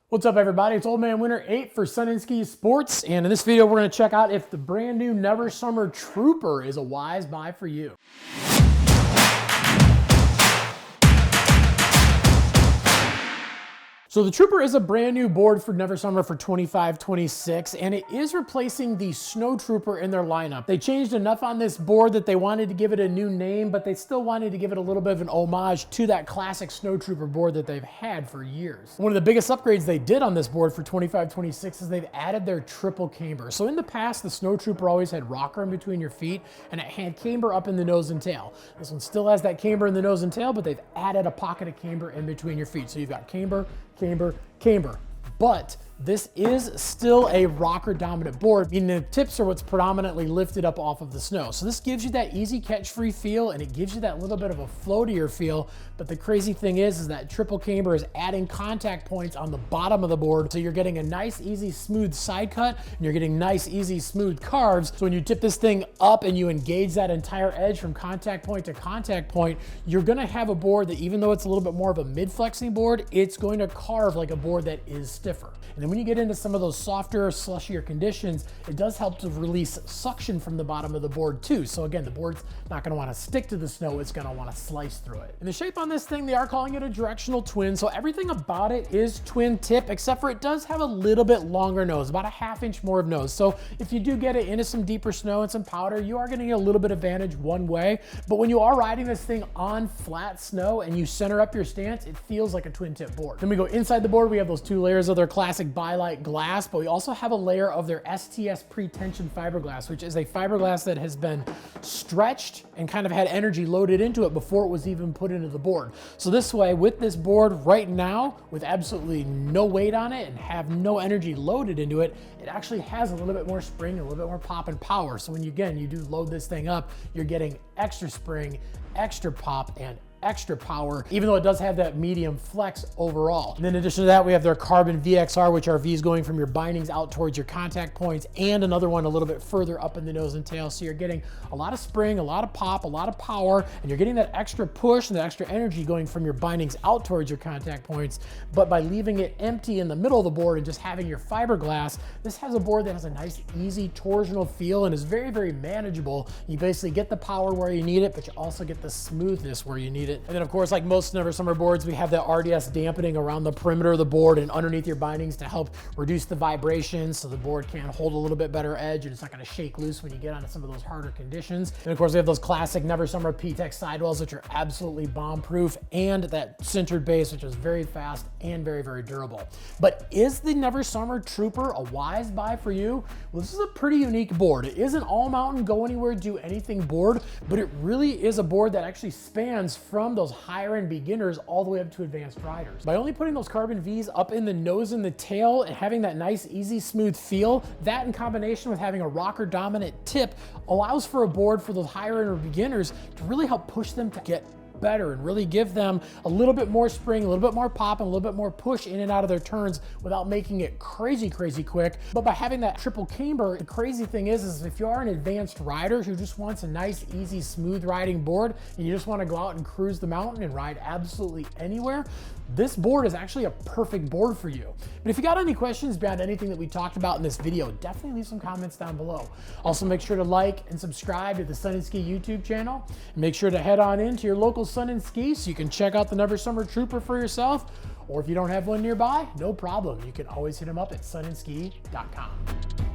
What's up, everybody? It's Old Man Winter 8 for Sun and Ski Sports, and in this video we're going to check out if the brand new Never Summer Trooper is a wise buy for you. So the Trooper is a brand new board for Never Summer for 25-26, and it is replacing the Snow Trooper in their lineup. They changed enough on this board that they wanted to give it a new name, but they still wanted to give it a little bit of an homage to that classic Snow Trooper board that they've had for years. One of the biggest upgrades they did on this board for 25-26 is they've added their triple camber. So in the past, the Snow Trooper always had rocker in between your feet, and it had camber up in the nose and tail. This one still has that camber in the nose and tail, but they've added a pocket of camber in between your feet. So you've got camber, camber, camber. But this is still a rocker dominant board, meaning the tips are what's predominantly lifted up off of the snow. So this gives you that easy catch free feel, and it gives you that little bit of a floatier feel. But the crazy thing is that triple camber is adding contact points on the bottom of the board. So you're getting a nice, easy, smooth side cut, and you're getting nice, easy, smooth carves. So when you tip this thing up and you engage that entire edge from contact point to contact point, you're gonna have a board that, even though it's a little bit more of a mid-flexing board, it's going to carve like a board that is stiffer. And then when you get into some of those softer, slushier conditions, it does help to release suction from the bottom of the board too. So again, the board's not gonna wanna stick to the snow, it's gonna wanna slice through it. And the shape on this thing, they are calling it a directional twin. So everything about it is twin tip, except for it does have a little bit longer nose, about a ½ inch more of nose. So if you do get it into some deeper snow and some powder, you are gonna get a little bit of advantage one way. But when you are riding this thing on flat snow and you center up your stance, it feels like a twin tip board. Then we go inside the board, we have those two layers of their classic Bi-Lite glass, but we also have a layer of their STS pre-tension fiberglass, which is a fiberglass that has been stretched and kind of had energy loaded into it before it was even put into the board. So this way, with this board right now, with absolutely no weight on it and have no energy loaded into it, it actually has a little bit more spring, a little bit more pop and power. So when you do load this thing up, you're getting extra spring, extra pop, and extra power, even though it does have that medium flex overall. And in addition to that, we have their carbon VXR, which are V's going from your bindings out towards your contact points, and another one a little bit further up in the nose and tail. So you're getting a lot of spring, a lot of pop, a lot of power, and you're getting that extra push and that extra energy going from your bindings out towards your contact points. But by leaving it empty in the middle of the board and just having your fiberglass, this has a board that has a nice, easy torsional feel and is very, very manageable. You basically get the power where you need it, but you also get the smoothness where you need it. And then of course, like most Never Summer boards, we have that RDS dampening around the perimeter of the board and underneath your bindings to help reduce the vibration so the board can hold a little bit better edge and it's not gonna shake loose when you get onto some of those harder conditions. And of course, we have those classic Never Summer P-Tech sidewalls, which are absolutely bomb-proof, and that centered base, which is very fast and very, very durable. But is the Never Summer Trooper a wise buy for you? Well, this is a pretty unique board. It is an all-mountain, go anywhere, do anything board, but it really is a board that actually spans from those higher end beginners all the way up to advanced riders. By only putting those carbon V's up in the nose and the tail and having that nice, easy, smooth feel, that in combination with having a rocker dominant tip allows for a board for those higher end beginners to really help push them to get better and really give them a little bit more spring, a little bit more pop, and a little bit more push in and out of their turns without making it crazy, crazy quick. But by having that triple camber, the crazy thing is if you are an advanced rider who just wants a nice, easy, smooth riding board, and you just want to go out and cruise the mountain and ride absolutely anywhere, this board is actually a perfect board for you. But if you got any questions beyond anything that we talked about in this video, definitely leave some comments down below. Also, make sure to like and subscribe to the Sun and Ski YouTube channel. And make sure to head on into your local Sun and Ski so you can check out the Never Summer Trooper for yourself. Or if you don't have one nearby, no problem. You can always hit them up at sunandski.com.